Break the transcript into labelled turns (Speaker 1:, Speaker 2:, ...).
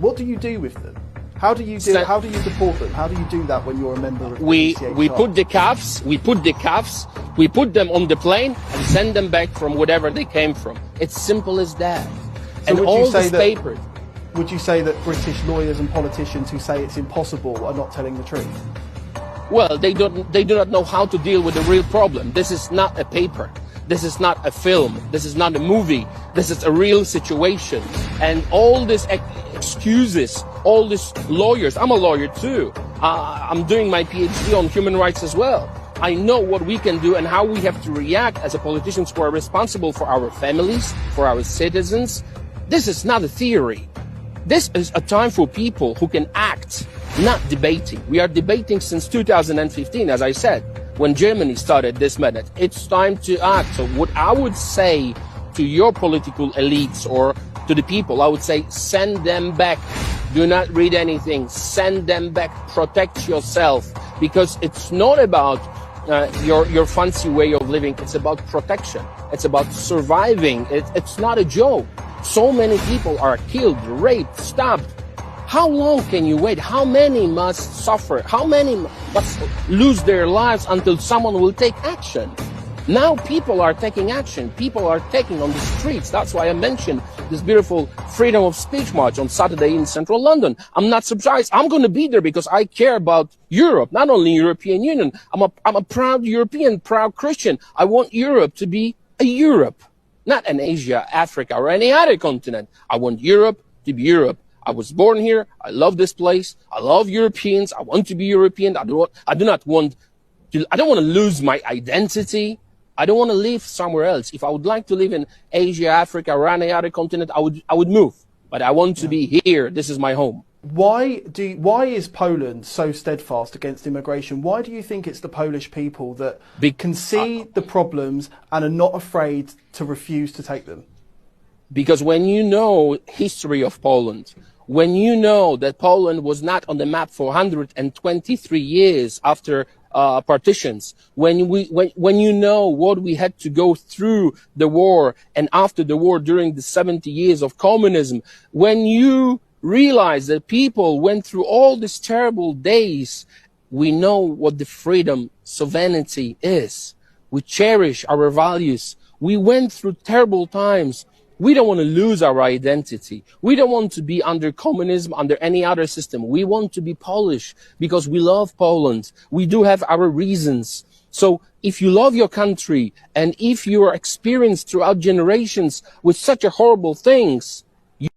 Speaker 1: What do you do with them? How do you deport them? How do you do that when you're a member of the
Speaker 2: we
Speaker 1: CHR?
Speaker 2: put the cuffs, we put them on the plane and send them back from whatever they came from. It's simple as that.
Speaker 1: So
Speaker 2: and all this paper.
Speaker 1: Would you say that British lawyers and politicians who say it's impossible are not telling the truth?
Speaker 2: Well, they do not know how to deal with the real problem. This is not a paper. This is not a film. This is not a movie. This is a real situation. And all these excuses, all these lawyers, I'm a lawyer too. I'm doing my PhD on human rights as well. I know what we can do and how we have to react as a politicians who are responsible for our families, for our citizens. This is not a theory. This is a time for people who can act, not debating. We are debating since 2015, as I said, when Germany started this method. It's time to act. So what I would say to your political elites or to the people, I would say send them back. Do not read anything. Send them back. Protect yourself, because it's not about your fancy way of living. It's about protection. It's about surviving. It's not a joke. So many people are killed, raped, stabbed. How long can you wait? How many must suffer? How many must lose their lives until someone will take action? Now people are taking action. People are taking on the streets. That's why I mentioned this beautiful freedom of speech march on Saturday in central London. I'm not surprised. I'm going to be there because I care about Europe, not only European Union. I'm a proud European, proud Christian. I want Europe to be a Europe, not an Asia, Africa, or any other continent. I want Europe to be Europe. I was born here. I love this place. I love Europeans. I want to be European. I don't want to lose my identity. I don't want to live somewhere else. If I would like to live in Asia, Africa, or any other continent, I would move. But I want to be here. This is my home.
Speaker 1: Why is Poland so steadfast against immigration? Why do you think it's the Polish people that can see the problems and are not afraid to refuse to take them?
Speaker 2: Because when you know history of Poland, when you know that Poland was not on the map for 123 years after partitions, when you know what we had to go through the war and after the war during the 70 years of communism, when you realize that people went through all these terrible days, we know what the freedom, sovereignty is. We cherish our values. We went through terrible times. We don't want to lose our identity. We don't want to be under communism, under any other system. We want to be Polish because we love Poland. We do have our reasons. So if you love your country and if you are experienced throughout generations with such a horrible things,